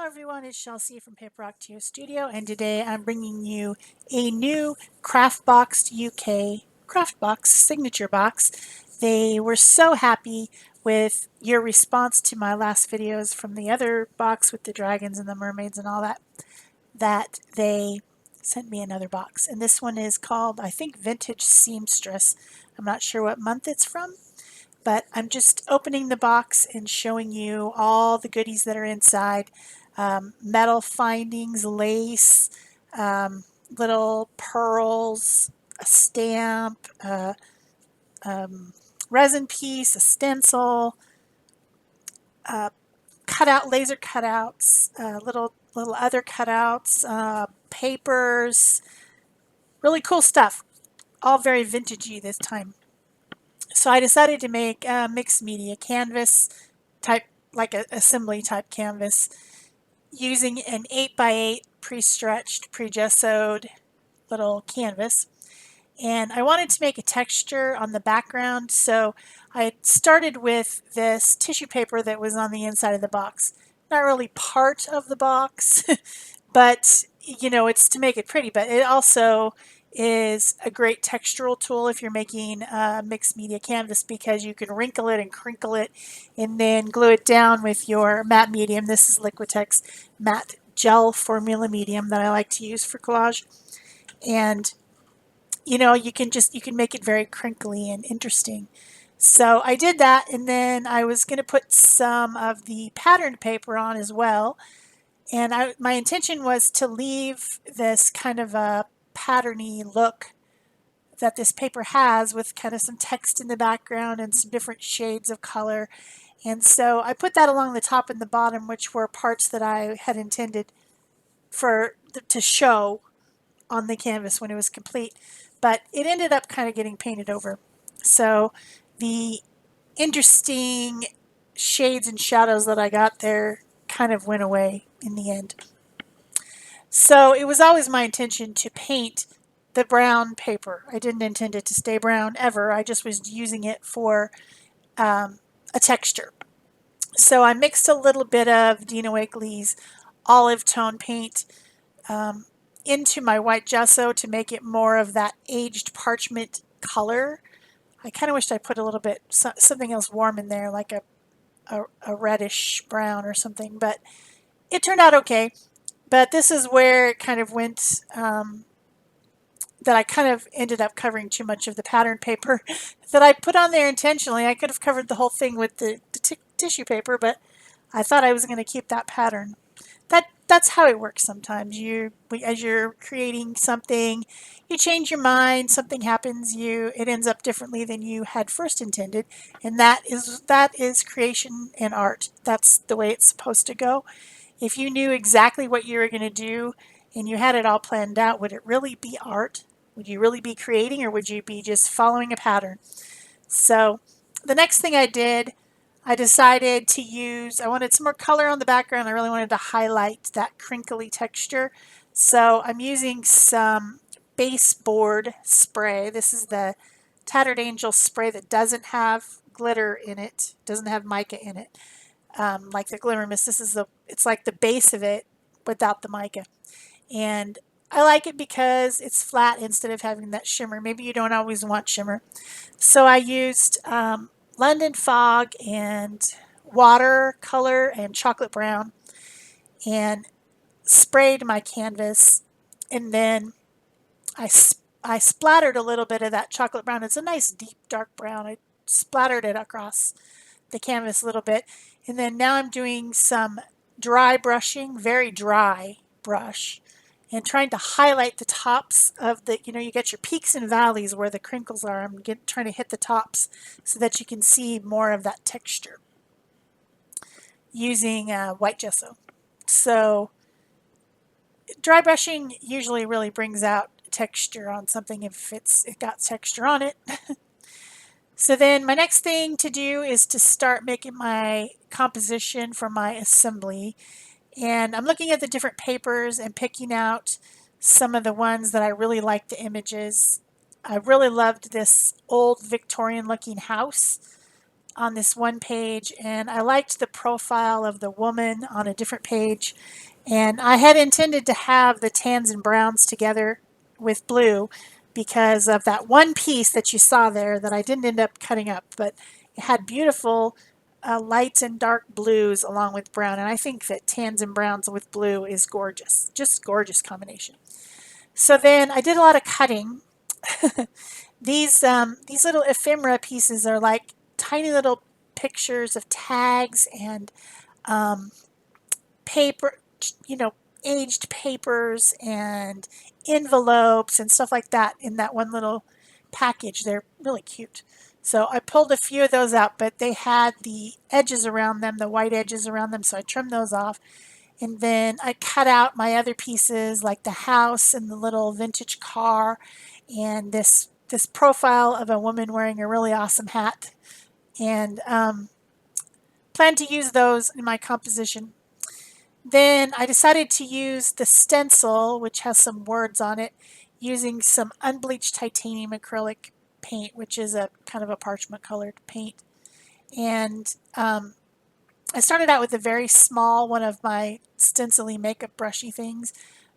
Hello everyone, it's Shel C from PaperOcotilloStudio, and today I'm bringing you a new Craftbox UK Craftbox signature box. They were so happy with your response to my last videos from the other box with the dragons and the mermaids and all that, that they sent me another box. And this one is called, I think, Vintage Seamstress. I'm not sure what month it's from, but I'm just opening the box and showing you all the goodies that are inside. Metal findings, lace, little pearls, a stamp, resin piece, a stencil, cutout, laser cutouts, little other cutouts, papers, really cool stuff. All very vintagey this time. So I decided to make a mixed media canvas type, like a assembly type canvas, using an 8x8 pre-stretched, pre-gessoed little canvas. And I wanted to make a texture on the background, so I started with this tissue paper that was on the inside of the box. Not really part of the box, but you know, it's to make it pretty, but it also is a great textural tool if you're making a mixed media canvas, because you can wrinkle it and crinkle it and then glue it down with your matte medium. This is Liquitex matte gel formula medium that I like to use for collage. And you know, you can make it very crinkly and interesting. So I did that, and then I was going to put some of the patterned paper on as well. And my intention was to leave this kind of a patterny look that this paper has, with kind of some text in the background and some different shades of color. And so I put that along the top and the bottom, which were parts that I had intended to show on the canvas when it was complete. But it ended up kind of getting painted over. So the interesting shades and shadows that I got there kind of went away in the end. So it was always my intention to paint the brown paper. I didn't intend it to stay brown ever. I just was using it for a texture. So I mixed a little bit of Dina Wakley's olive tone paint into my white gesso to make it more of that aged parchment color. I kind of wished I put a little bit something else warm in there, like a reddish brown or something, but it turned out okay. But this is where it kind of went, that I kind of ended up covering too much of the pattern paper that I put on there intentionally. I could have covered the whole thing with the tissue paper, but I thought I was going to keep that pattern. That's how it works sometimes. As you're creating something, you change your mind, something happens, it ends up differently than you had first intended, and that is creation and art. That's the way it's supposed to go. If you knew exactly what you were going to do and you had it all planned out, would it really be art? Would you really be creating, or would you be just following a pattern? So the next thing I did, I decided to I wanted some more color on the background. I really wanted to highlight that crinkly texture. So I'm using some baseboard spray. This is the Tattered Angel spray that doesn't have glitter in it, doesn't have mica in it. Like the Glimmer Mist, it's like the base of it without the mica. And I like it because it's flat instead of having that shimmer. Maybe you don't always want shimmer. So I used London Fog and watercolor and chocolate brown, and sprayed my canvas, and then I splattered a little bit of that chocolate brown. It's a nice deep dark brown. I splattered it across the canvas a little bit, and then now I'm doing some dry brushing, very dry brush, and trying to highlight the tops of the, you get your peaks and valleys where the crinkles are. I'm trying to hit the tops so that you can see more of that texture using white gesso. So dry brushing usually really brings out texture on something if it got texture on it. So then my next thing to do is to start making my composition for my assembly. And I'm looking at the different papers and picking out some of the ones that I really like the images. I really loved this old Victorian looking house. on this one page, and I liked the profile of the woman on a different page. And I had intended to have the tans and browns together with blue because of that one piece that you saw there that I didn't end up cutting up, but it had beautiful lights and dark blues along with brown. And I think that tans and browns with blue is gorgeous, just gorgeous combination. So then I did a lot of cutting. These little ephemera pieces are like tiny little pictures of tags and paper, you know, aged papers and envelopes and stuff like that in that one little package. They're really cute. So I pulled a few of those out, but they had the edges around them, the white edges around them, so I trimmed those off. And then I cut out my other pieces like the house and the little vintage car and this profile of a woman wearing a really awesome hat. And plan to use those in my composition. Then I decided to use the stencil, which has some words on it, using some unbleached titanium acrylic paint, which is a kind of a parchment colored paint. And I started out with a very small one of my stencily makeup brushy things,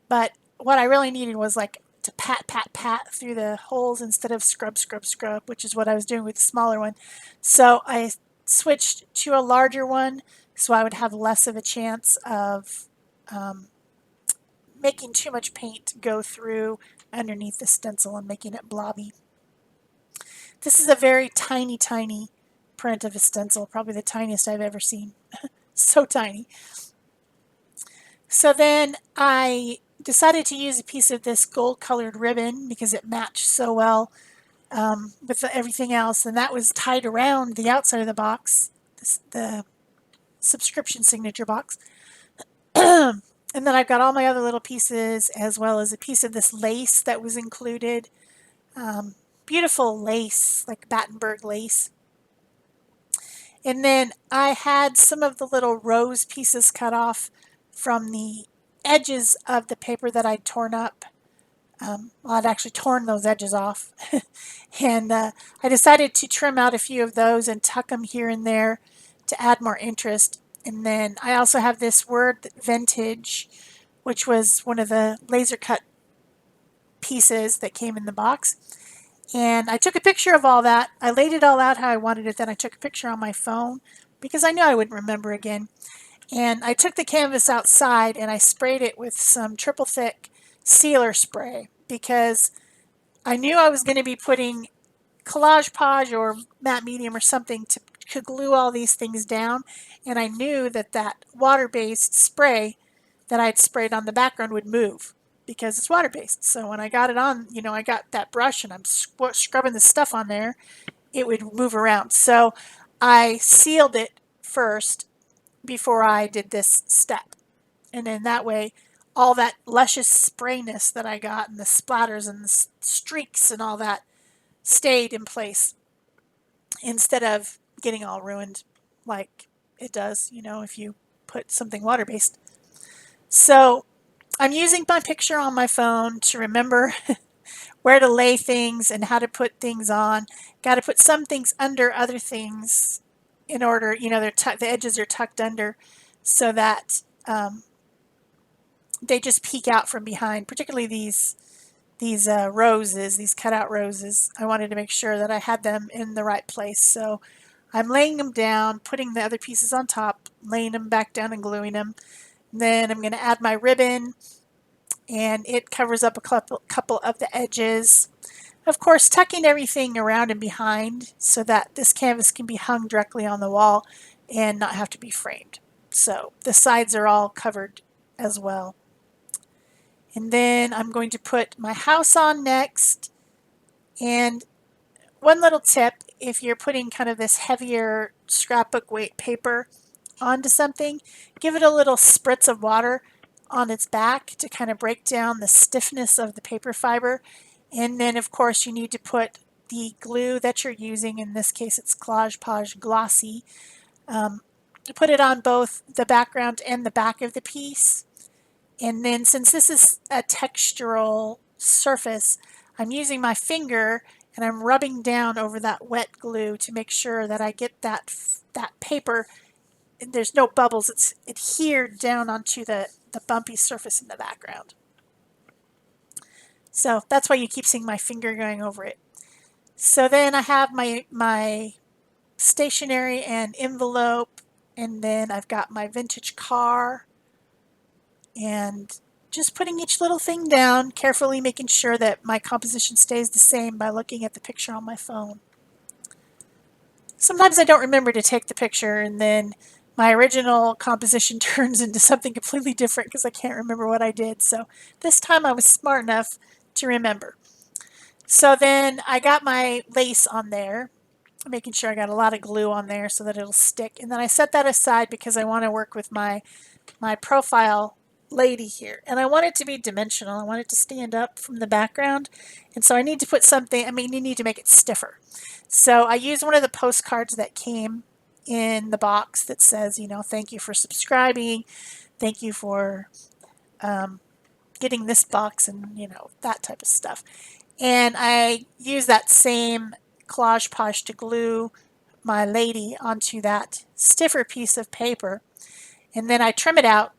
but what I really needed was like to pat, pat, pat through the holes instead of scrub, scrub, scrub, which is what I was doing with the smaller one. So I switched to a larger one so I would have less of a chance of making too much paint go through underneath the stencil and making it blobby. This is a very tiny, tiny print of a stencil, probably the tiniest I've ever seen. So tiny. So then I decided to use a piece of this gold colored ribbon because it matched so well with everything else, and that was tied around the outside of the box, the subscription signature box. And then I've got all my other little pieces as well as a piece of this lace that was included. Beautiful lace, like Battenberg lace. And then I had some of the little rose pieces cut off from the edges of the paper that I'd torn up. Well, I'd actually torn those edges off. And I decided to trim out a few of those and tuck them here and there to add more interest. And then I also have this word vintage, which was one of the laser cut pieces that came in the box. And I took a picture of all that. I laid it all out how I wanted it. Then I took a picture on my phone because I knew I wouldn't remember again. And I took the canvas outside and I sprayed it with some triple thick sealer spray because I knew I was going to be putting Collage Podge or matte medium or something to glue all these things down. And I knew that that water-based spray that I'd sprayed on the background would move because it's water-based. So when I got it on, you know, I got that brush and I'm scrubbing the stuff on there, it would move around. So I sealed it first before I did this step. And then that way, all that luscious sprayness that I got and the splatters and the streaks and all that stayed in place instead of getting all ruined like it does, you know, if you put something water-based. So I'm using my picture on my phone to remember where to lay things and how to put things on. Got to put some things under other things in order, you know, the edges are tucked under so that they just peek out from behind, particularly these roses, these cutout roses. I wanted to make sure that I had them in the right place. So I'm laying them down, putting the other pieces on top, laying them back down and gluing them. Then I'm going to add my ribbon and it covers up a couple of the edges. Of course, tucking everything around and behind so that this canvas can be hung directly on the wall and not have to be framed. So the sides are all covered as well. And then I'm going to put my house on next. And one little tip, if you're putting kind of this heavier scrapbook weight paper onto something, give it a little spritz of water on its back to kind of break down the stiffness of the paper fiber. And then of course you need to put the glue that you're using, in this case it's Collage Podge Glossy, put it on both the background and the back of the piece. And then since this is a textural surface, I'm using my finger and I'm rubbing down over that wet glue to make sure that I get that paper, there's no bubbles, it's adhered down onto the bumpy surface in the background. So that's why you keep seeing my finger going over it. So then I have my stationery and envelope, and then I've got my vintage car, and just putting each little thing down, carefully making sure that my composition stays the same by looking at the picture on my phone. Sometimes I don't remember to take the picture, and then my original composition turns into something completely different because I can't remember what I did. So this time I was smart enough to remember. So then I got my lace on there, making sure I got a lot of glue on there so that it'll stick. And then I set that aside because I want to work with my profile lady here. And I want it to be dimensional. I want it to stand up from the background. And so I need to put something, I mean, you need to make it stiffer. So I used one of the postcards that came in the box that says, you know, thank you for subscribing. Thank you for getting this box, and, you know, that type of stuff. And I use that same Collage Posh to glue my lady onto that stiffer piece of paper, and then I trim it out,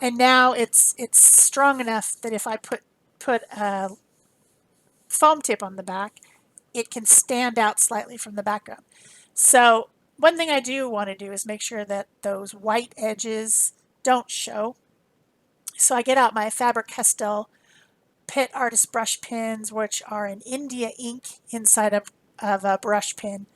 and now it's strong enough that if I put a foam tip on the back, it can stand out slightly from the background. So one thing I do want to do is make sure that those white edges don't show. So I get out my Faber-Castell Pit Artist brush pens, which are an India ink inside of a brush pen,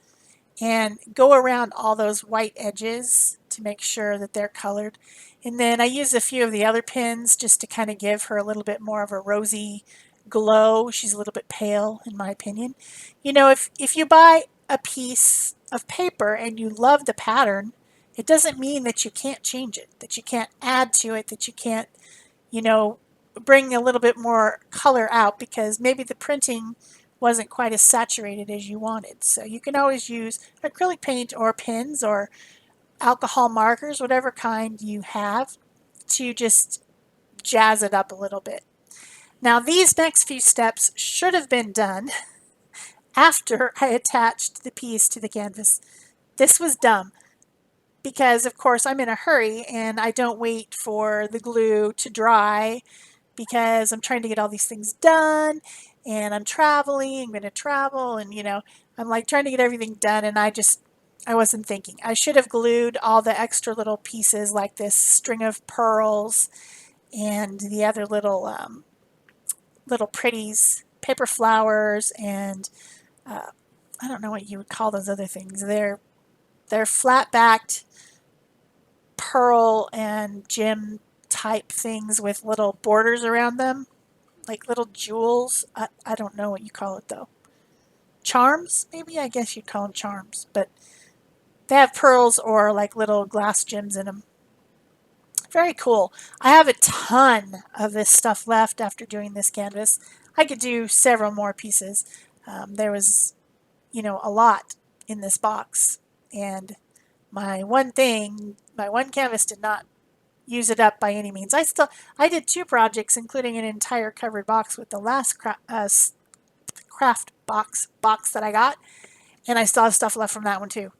and go around all those white edges to make sure that they're colored. And then I use a few of the other pens just to kind of give her a little bit more of a rosy glow. She's a little bit pale, in my opinion. You know, if you buy a piece of paper and you love the pattern, it doesn't mean that you can't change it, that you can't add to it, that you can't, you know, bring a little bit more color out because maybe the printing wasn't quite as saturated as you wanted. So you can always use acrylic paint or pens or alcohol markers, whatever kind you have, to just jazz it up a little bit. Now these next few steps should have been done after I attached the piece to the canvas. This was dumb because of course I'm in a hurry and I don't wait for the glue to dry because I'm trying to get all these things done, and I'm traveling, I'm going to travel, and, you know, I'm like trying to get everything done, and I wasn't thinking. I should have glued all the extra little pieces like this string of pearls and the other little pretties, paper flowers, and I don't know what you would call those other things. They're flat-backed pearl and gem type things with little borders around them, like little jewels. I don't know what you call it though. Charms, maybe? I guess you'd call them charms, but they have pearls or like little glass gems in them. Very cool. I have a ton of this stuff left after doing this canvas. I could do several more pieces. There was, you know, a lot in this box, and my one canvas did not use it up by any means. I did 2 projects, including an entire covered box with the last Craftbox box that I got, and I still have stuff left from that one too.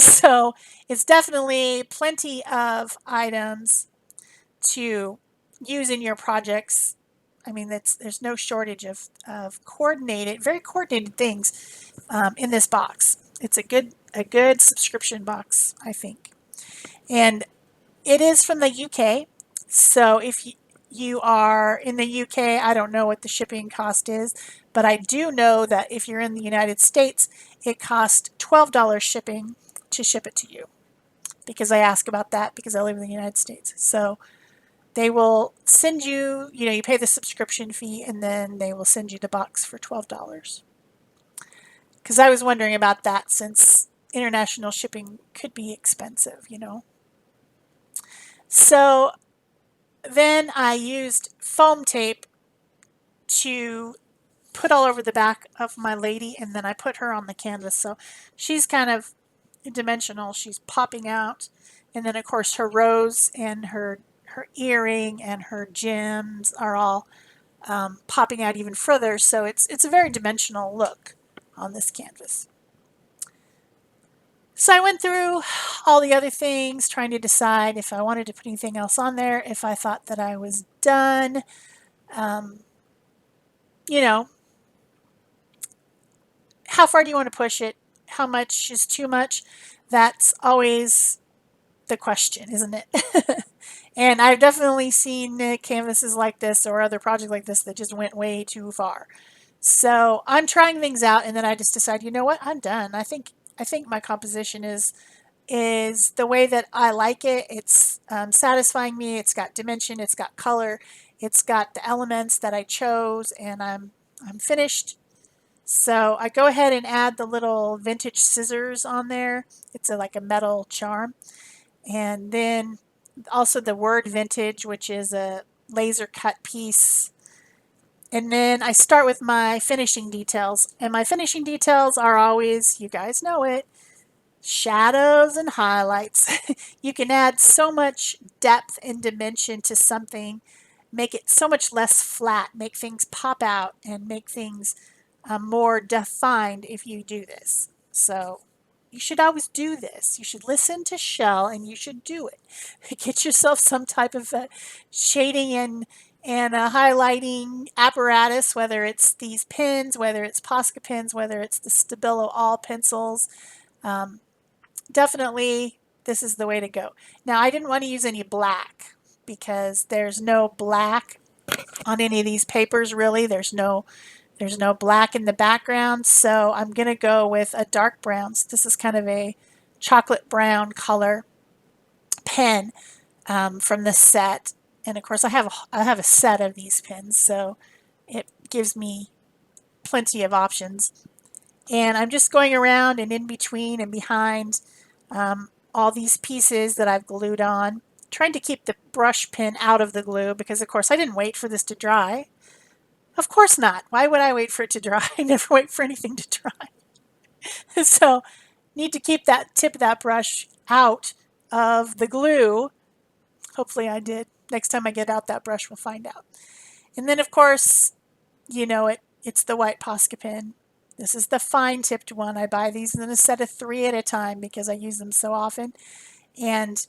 So it's definitely plenty of items to use in your projects. I mean, there's no shortage of very coordinated things in this box. It's a good subscription box, I think. And it is from the UK, so if you are in the UK, I don't know what the shipping cost is, but I do know that if you're in the United States, it costs $12 shipping to ship it to you, because I ask about that because I live in the United States. So they will send you, you know, you pay the subscription fee, and then they will send you the box for $12. Because I was wondering about that, since international shipping could be expensive, you know. So then I used foam tape to put all over the back of my lady, and then I put her on the canvas. So she's kind of dimensional. She's popping out. And then, of course, her rose and her earring and her gems are all popping out even further. So it's a very dimensional look. on this canvas. So I went through all the other things, trying to decide if I wanted to put anything else on there, if I thought that I was done. You know, how far do you want to push it? How much is too much? That's always the question, isn't it? And I've definitely seen canvases like this or other projects like this that just went way too far. So I'm trying things out, and then I just decide, you know what, I'm done. I think my composition is the way that I like it. It's satisfying me. It's got dimension. It's got color. It's got the elements that I chose, and I'm finished. So I go ahead and add the little vintage scissors on there. It's like a metal charm. And then also the word vintage, which is a laser cut piece. And then I start with my finishing details. And my finishing details are always, you guys know it, shadows and highlights. You can add so much depth and dimension to something, make it so much less flat, make things pop out, and make things more defined if you do this. So you should always do this. You should listen to Shel and you should do it. Get yourself some type of shading and a highlighting apparatus, whether it's these pens, whether it's Posca pens, whether it's the Stabilo All pencils. Definitely, this is the way to go. Now, I didn't want to use any black because there's no black on any of these papers, really. There's no black in the background, so I'm going to go with a dark brown. So this is kind of a chocolate brown color pen from the set. And of course, I have a set of these pens, so it gives me plenty of options. And I'm just going around and in between and behind all these pieces that I've glued on, trying to keep the brush pen out of the glue because, of course, I didn't wait for this to dry. Of course not. Why would I wait for it to dry? I never wait for anything to dry. So need to keep that tip of that brush out of the glue. Hopefully I did. Next time I get out that brush, we'll find out. And then, of course, you know it. It's the white Posca pen. This is the fine tipped one. I buy these in a set of 3 at a time because I use them so often. And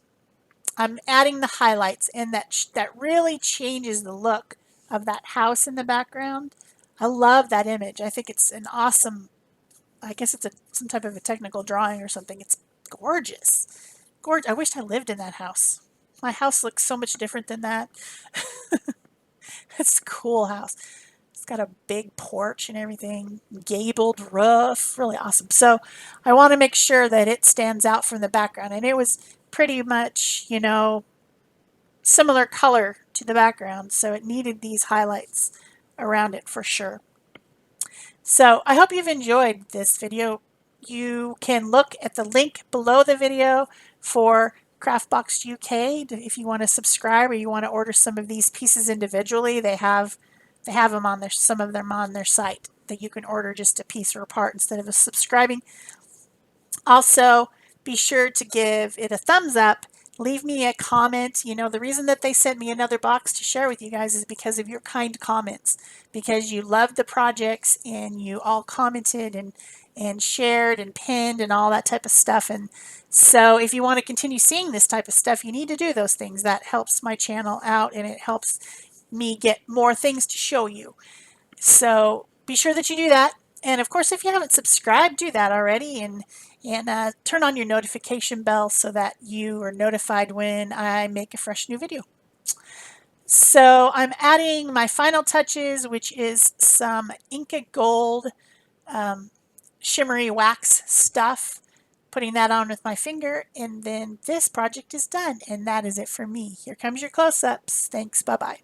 I'm adding the highlights, and that really changes the look of that house in the background. I love that image. I think it's an awesome, I guess it's some type of a technical drawing or something. It's gorgeous. Gorgeous. I wish I lived in that house. My house looks so much different than that. It's a cool house. It's got a big porch and everything, gabled roof, really awesome. So I want to make sure that it stands out from the background. And it was pretty much, you know, similar color to the background, so it needed these highlights around it for sure. So I hope you've enjoyed this video. You can look at the link below the video for Craftbox UK if you want to subscribe or you want to order some of these pieces individually. They have them on their, some of them on their site that you can order just a piece or a part instead of subscribing. Also, be sure to give it a thumbs up. Leave me a comment. You know, the reason that they sent me another box to share with you guys is because of your kind comments, because you loved the projects and you all commented and shared and pinned and all that type of stuff. And so if you want to continue seeing this type of stuff, you need to do those things. That helps my channel out and it helps me get more things to show you. So be sure that you do that. And of course, if you haven't subscribed, do that already and turn on your notification bell so that you are notified when I make a fresh new video. So I'm adding my final touches, which is some Inca Gold shimmery wax stuff, putting that on with my finger, and then this project is done, and that is it for me. Here comes your close-ups. Thanks, bye-bye.